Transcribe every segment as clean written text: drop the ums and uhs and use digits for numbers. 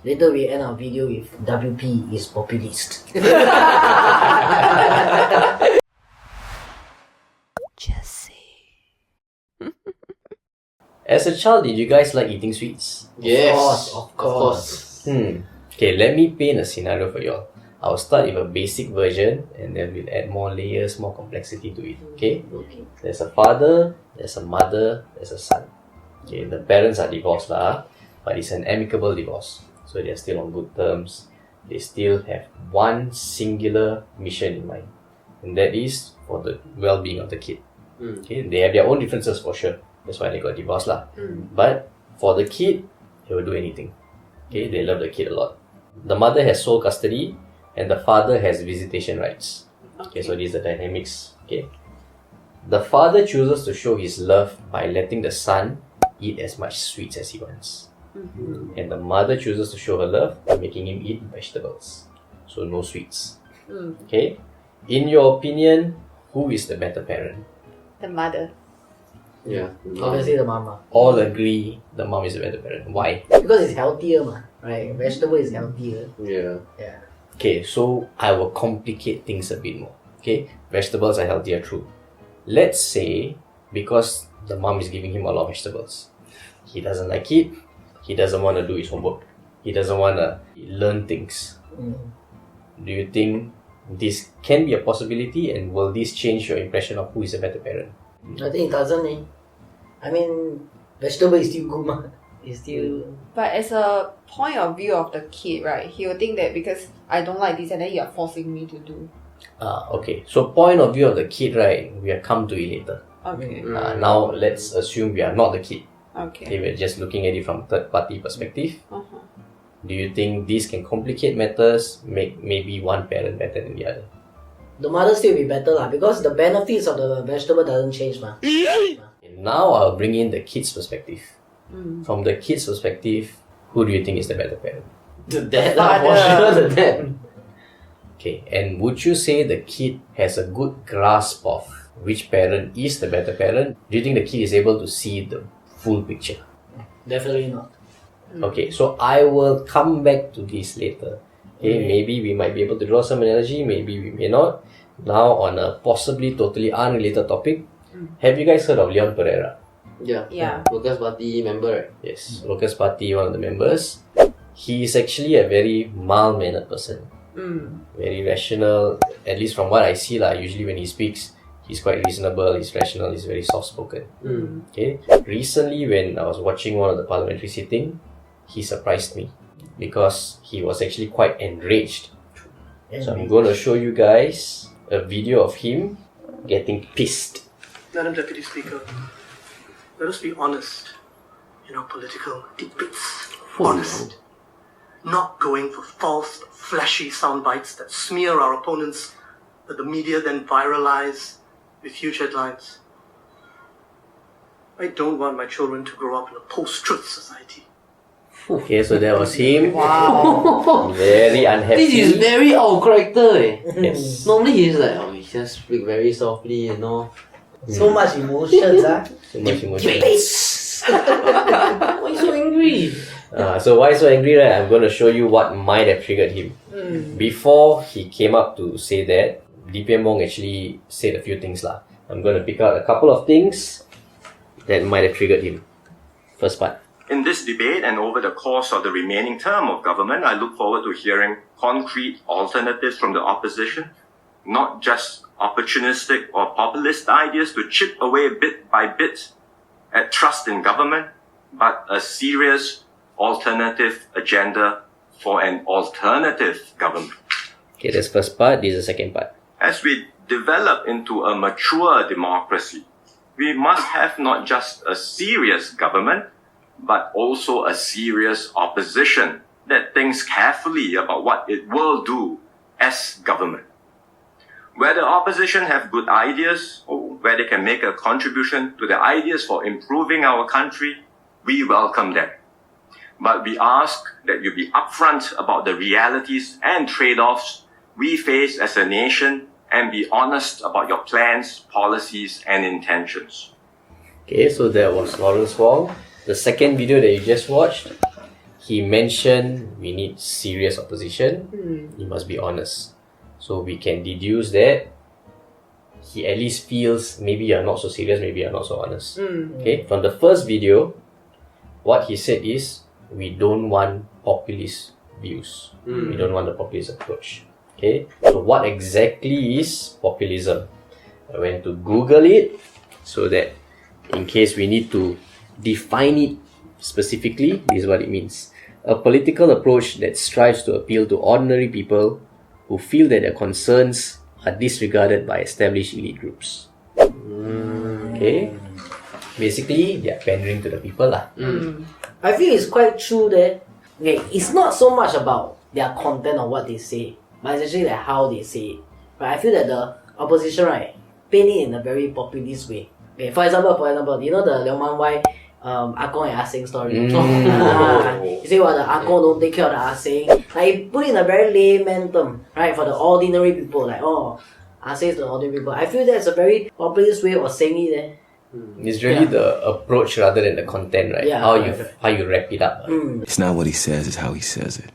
Later we end our video with WP is populist. As a child, did you guys like eating sweets? Yes, Of course. Okay, let me paint a scenario for y'all. I'll start with a basic version and then we'll add more layers, more complexity to it. Okay? There's a father, there's a mother, there's a son. Okay, the parents are divorced but it's an amicable divorce. So they're still on good terms. They still have one singular mission in mind. And that is for the well-being of the kid. Okay, they have their own differences for sure. That's why they got divorced But for the kid, they will do anything. Okay, they love the kid a lot. The mother has sole custody and the father has visitation rights. Okay, so these are the dynamics. Okay, the father chooses to show his love by letting the son eat as much sweets as he wants. And the mother chooses to show her love by making him eat vegetables. So no sweets. Okay, in your opinion, who is the better parent? The mother. Yeah. Obviously the mama. All agree the mom is a better parent. Why? Because it's healthier, right? Vegetable is healthier. Yeah. Okay, so I will complicate things a bit more. Okay, vegetables are healthier, true. Let's say because the mom is giving him a lot of vegetables, he doesn't like it. He doesn't want to do his homework. He doesn't want to learn things. Do you think this can be a possibility, and will this change your impression of who is a better parent? I think it doesn't. I mean, vegetable is still good, ma. It's still. But as a point of view of the kid, right, he will think that because I don't like this and then you are forcing me to do. Okay. So point of view of the kid, right, we have come to it later. Okay. Now let's assume we are not the kid. Okay. We're just looking at it from third party perspective. Do you think this can complicate matters, make maybe one parent better than the other? The mother still be better lah, because the benefits of the vegetable doesn't change, ma. And now I'll bring in the kid's perspective. From the kid's perspective, who do you think is the better parent? The dad, for sure, the dad. Okay, and would you say the kid has a good grasp of which parent is the better parent? Do you think the kid is able to see the full picture? Definitely not. Okay, so I will come back to this later. Okay, maybe we might be able to draw some analogy, maybe we may not. Now on a possibly totally unrelated topic, have you guys heard of Leon Perera? Yeah. Workers' Party member, right? Yes, Workers' Party, one of the members. He is actually a very mild-mannered person. Very rational, at least from what I see usually when he speaks, he's quite reasonable, he's rational, he's very soft-spoken. Okay. Recently when I was watching one of the parliamentary sitting, he surprised me because he was actually quite enraged. So I'm going to show you guys a video of him getting pissed. Madam Deputy Speaker, let us be honest in our political debates. Honest. Not going for false, flashy sound bites that smear our opponents that the media then viralize with huge headlines. I don't want my children to grow up in a post-truth society. Okay, so that was him. Wow. Very unhappy. This is very out of character, eh? Yes. Normally he's like, he just speak very softly, So much emotions, So much emotion. Why you so angry? So why so angry, right? I'm going to show you what might have triggered him. Before he came up to say that, DPM Wong actually said a few things lah. I'm going to pick out a couple of things that might have triggered him. First part. In this debate and over the course of the remaining term of government, I look forward to hearing concrete alternatives from the opposition, not just opportunistic or populist ideas to chip away bit by bit at trust in government, but a serious alternative agenda for an alternative government. Okay, that's first part. This is the second part. As we develop into a mature democracy, we must have not just a serious government, but also a serious opposition that thinks carefully about what it will do as government. Where the opposition have good ideas or where they can make a contribution to the ideas for improving our country, we welcome them. But we ask that you be upfront about the realities and trade-offs we face as a nation and be honest about your plans, policies, and intentions. Okay, so that was Lawrence Wong. The second video that you just watched, he mentioned we need serious opposition. He must be honest. So we can deduce that he at least feels maybe you're not so serious, maybe you're not so honest. Okay, from the first video, what he said is we don't want populist views. We don't want the populist approach. Okay, so what exactly is populism? I went to Google it so that in case we need to define it specifically, this is what it means. A political approach that strives to appeal to ordinary people who feel that their concerns are disregarded by established elite groups. Okay? Basically, they are pandering to the people lah. I feel it's quite true that it's not so much about their content or what they say, but it's actually like how they say it. But I feel that the opposition, right, paint it in a very populist way. Okay, for example, you know the Liang Man Wai Ah Gong and Ah Seng story? You say what the Ah Gong don't take care of the Ah Seng. Like, he put it in a very layman term, right, for the ordinary people. Like, Ah Seng is the ordinary people. I feel that's a very populist way of saying it. It's really the approach rather than the content, right? Yeah, how you wrap it up. It's not what he says, it's how he says it.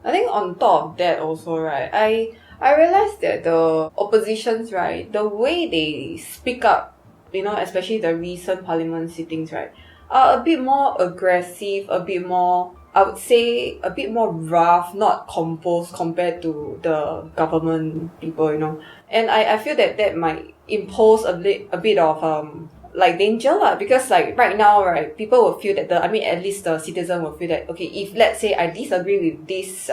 I think on top of that also, right, I realized that the oppositions, right, the way they speak up, you know, especially the recent parliament sittings, right, are a bit more aggressive, a bit more, I would say, a bit more rough, not composed compared to the government people, you know. And I feel that might impose a bit of like danger lah, because like right now, right, people will feel that at least the citizen will feel that, okay, if let's say I disagree with this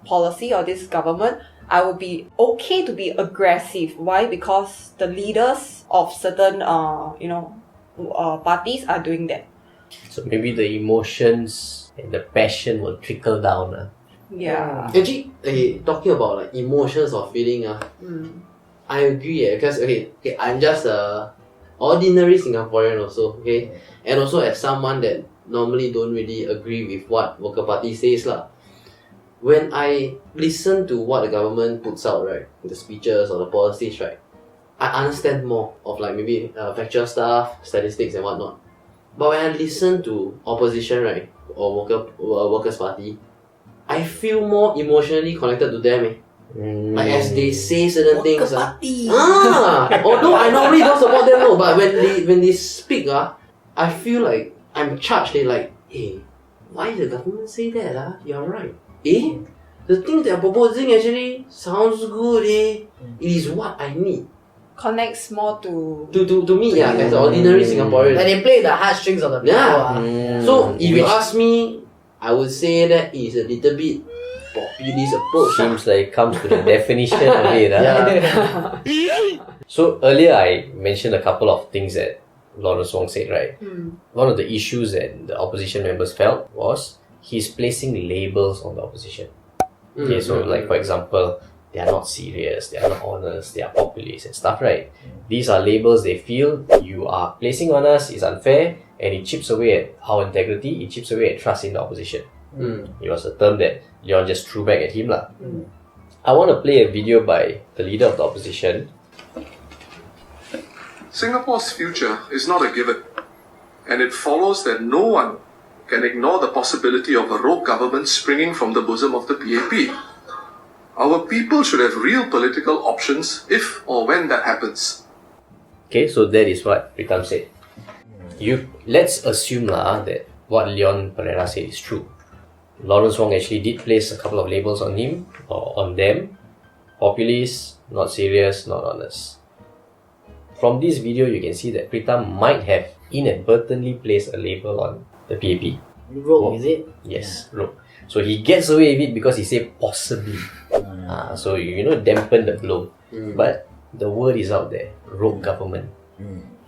policy or this government, I will be okay to be aggressive. Why? Because the leaders of certain parties are doing that. So maybe the emotions and the passion will trickle down. Yeah. Actually, talking about like emotions or feeling, I agree. Because I'm just a ordinary Singaporean also. Okay, and also as someone that normally don't really agree with what Worker Party says lah. When I listen to what the government puts out, right, the speeches or the policies, right, I understand more of like maybe factual stuff, statistics and whatnot. But when I listen to opposition, right, or Workers' Party, I feel more emotionally connected to them. Like as they say certain things. Although I normally don't support them, no, but when they speak, I feel like I'm charged. They like, hey, why the government say that? You're right. The thing they're proposing actually sounds good. It is what I need. Connects more to me, as an ordinary Singaporean. Like they play the heartstrings of the people. So if you ask me, I would say that is a little bit populist approach. Seems like it comes to the definition of it. So earlier I mentioned a couple of things that Lawrence Wong said, right? One of the issues that the opposition members felt was he's placing labels on the opposition. Okay, so like for example, they are not serious, they are not honest, they are populist and stuff, right? These are labels they feel you are placing on us is unfair, and it chips away at our integrity, it chips away at trust in the opposition. It was a term that Leon just threw back at him lah. I want to play a video by the leader of the opposition. Singapore's future is not a given, and it follows that no one can ignore the possibility of a rogue government springing from the bosom of the PAP. Our people should have real political options if or when that happens. Okay, so that is what Pritam said. Let's assume that what Leon Perera said is true. Lawrence Wong actually did place a couple of labels on him, or on them. Populist, not serious, not honest. From this video, you can see that Pritam might have inadvertently placed a label on the PAP. Rogue, is it? Yes, rogue. So he gets away with it because he said possibly. So dampen the blow. But the word is out there, rogue government.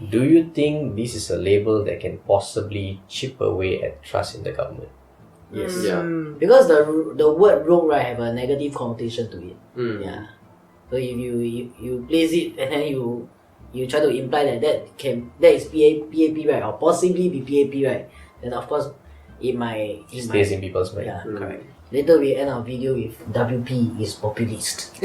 Do you think this is a label that can possibly chip away at trust in the government? Yes. Because the word rogue, right, have a negative connotation to it. Yeah. So if you place it and then you try to imply that is PAP, right, or possibly be PAP, right, then of course it stays in people's mind. Yeah, correct. Later we end our video with WP is populist.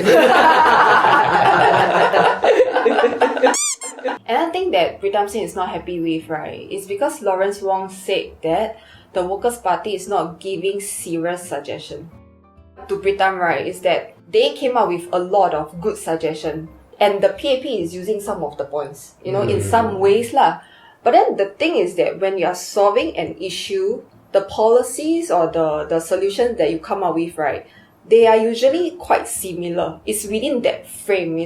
Another thing that Pritam Singh is not happy with, right, is because Lawrence Wong said that the Workers' Party is not giving serious suggestion. To Pritam, right, is that they came up with a lot of good suggestion, and the PAP is using some of the points, in some ways lah. But then the thing is that when you are solving an issue, the policies or the solutions that you come up with, right, they are usually quite similar. It's within that frame,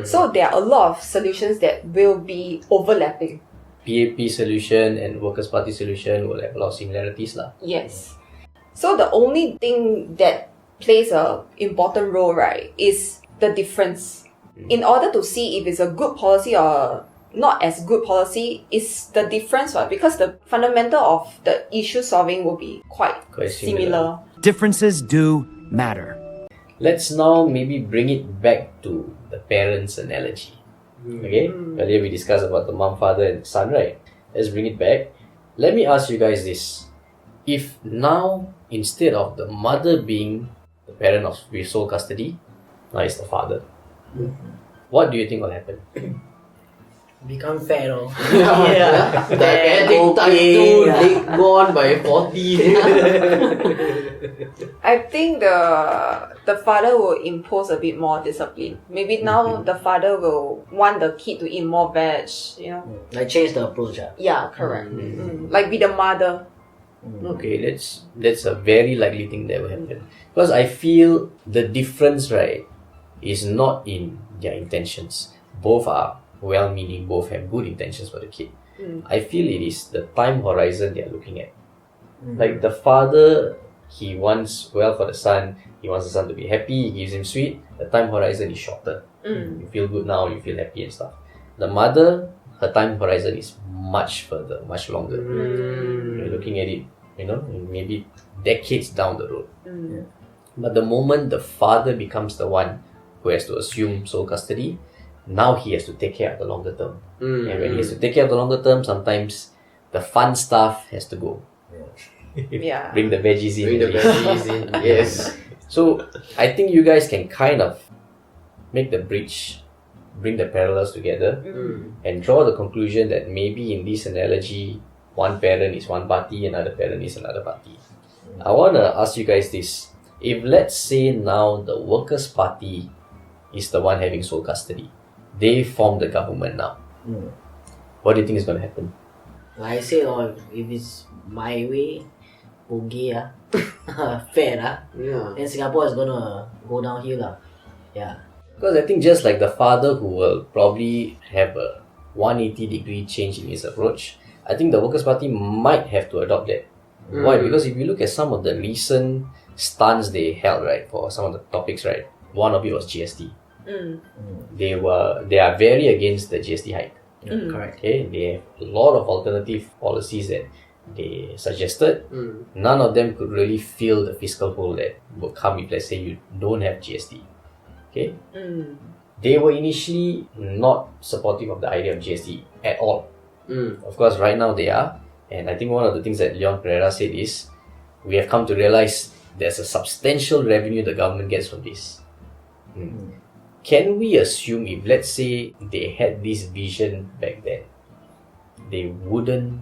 So there are a lot of solutions that will be overlapping. PAP solution and Workers' Party solution will have a lot of similarities lah. Yes. So the only thing that plays a important role, right, is the difference. In order to see if it's a good policy or not as good policy, is the difference, right? Because the fundamental of the issue solving will be quite similar. Differences do matter. Let's now maybe bring it back to the parents analogy. Okay? Earlier we discussed about the mom, father and son, right? Let's bring it back. Let me ask you guys this. If now, instead of the mother being the parent with sole custody, now it's the father, what do you think will happen? Become fat, oh. Diabetic type 2, leg gone by 40. I think the father will impose a bit more discipline. Maybe now the father will want the kid to eat more veg, Like change the approach. Yeah, correct. Like be the mother. Okay, that's a very likely thing that will happen. Because I feel the difference, right, is not in their intentions. Both are well-meaning, both have good intentions for the kid. I feel it is the time horizon they are looking at. Like the father, he wants well for the son, he wants the son to be happy, he gives him sweet. The time horizon is shorter. You feel good now, you feel happy and stuff. The mother, her time horizon is much further, much longer. You're looking at it, maybe decades down the road. But the moment the father becomes the one who has to assume sole custody, now he has to take care of the longer term. And when he has to take care of the longer term, sometimes the fun stuff has to go. Yeah. Bring the veggies in. Yes. So I think you guys can kind of make the bridge, bring the parallels together, and draw the conclusion that maybe in this analogy, one parent is one party, another parent is another party. I want to ask you guys this. If let's say now the Workers' Party is the one having sole custody, they form the government now. What do you think is going to happen? Like I say, if it's my way, boogie, fair, then Singapore is gonna go downhill. Yeah. Because I think just like the father who will probably have a 180-degree change in his approach, I think the Workers' Party might have to adopt that. Why? Because if you look at some of the recent stance they held, right, for some of the topics, right, one of it was GST. They are very against the GST hike. Correct. Okay, they have a lot of alternative policies that they suggested. None of them could really fill the fiscal hole that would come if, let's say, you don't have GST. Okay, they were initially not supportive of the idea of GST at all. Of course, right now they are, and I think one of the things that Leon Perera said is, we have come to realize there's a substantial revenue the government gets from this. Can we assume if, let's say, they had this vision back then, they wouldn't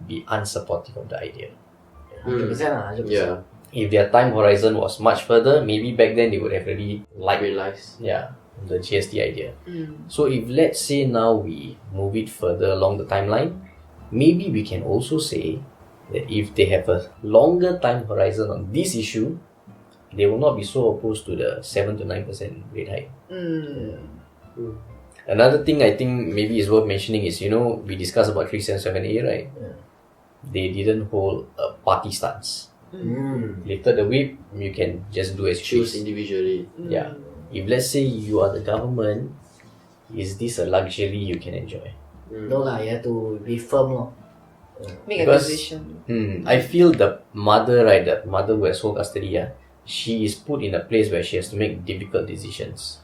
be unsupportive of the idea? 100%. Yeah. If their time horizon was much further, maybe back then they would have really Realize. the GST idea. So if let's say now we move it further along the timeline, maybe we can also say that if they have a longer time horizon on this issue, they will not be so opposed to the 7 to 9% rate hike. Another thing I think maybe is worth mentioning is, we discussed about 377A, right? They didn't hold a party stance. Lifted the whip, you can just do as you Choose choose. individually. Yeah. If let's say you are the government, is this a luxury you can enjoy? No, you have to be firm. Make a Because- decision. I feel the mother, right, the mother who has sole custody, she is put in a place where she has to make difficult decisions.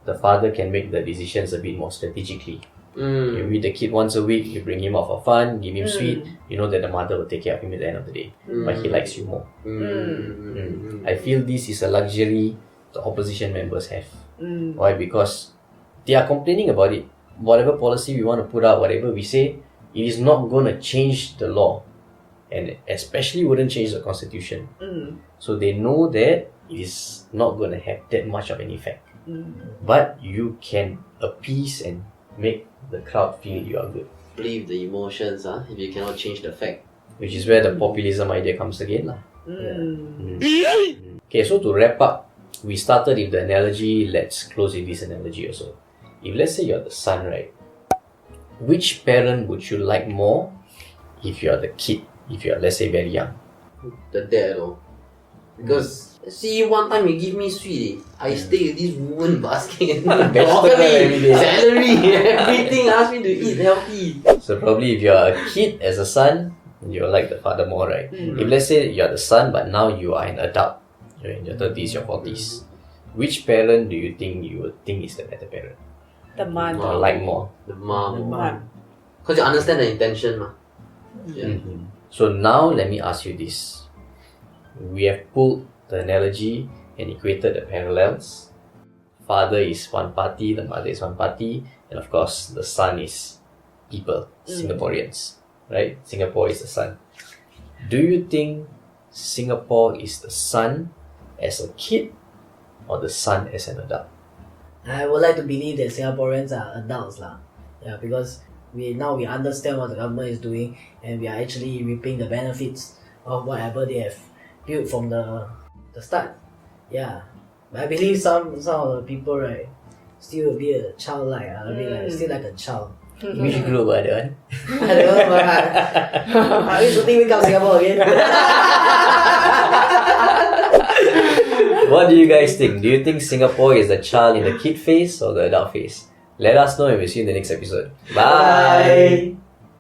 The father can make the decisions a bit more strategically. You meet the kid once a week, you bring him out for fun, give him sweet, you know that the mother will take care of him at the end of the day. But he likes you more. I feel this is a luxury the opposition members have. Why? Because they are complaining about it. Whatever policy we want to put out, whatever we say, it is not going to change the law. and especially wouldn't change the constitution. Mm. So they know that it is not going to have that much of an effect. Mm. But you can appease and make the crowd feel you are good. Play with the emotions, if you cannot change the fact. Which is where the populism idea comes again. Mm. Okay, so to wrap up, we started with the analogy. Let's close with this analogy also. If let's say you're the son, right? Which parent would you like more if you're the kid? If you're, let's say, very young? The dad, because see, one time you give me sweet, I stay with this woman basket, Vegetable every day. salary, everything, ask me to eat healthy. So probably if you're a kid as a son, you'll like the father more, right? If let's say you're the son, but now you are an adult, you're in your 30s, your 40s, which parent do you think you would think is the better parent? The man. Or like more? The mom. The man. Because you understand the intention, Yeah. So now let me ask you this. We have pulled the analogy and equated the parallels. Father is one party, the mother is one party, and of course the son is people, Singaporeans, right? Singapore is the son. Do you think Singapore is the son as a kid or the son as an adult? I would like to believe that Singaporeans are adults lah. Yeah, because we understand what the government is doing, and we are actually reaping the benefits of whatever they have built from the start. Yeah, but I believe some of the people, right, still a bit childlike, still like a child. Which group are that one? I don't know, but are we shooting Wake Up Singapore again? What do you guys think? Do you think Singapore is the child in the kid phase or the adult phase? Let us know and we'll see you in the next episode. Bye.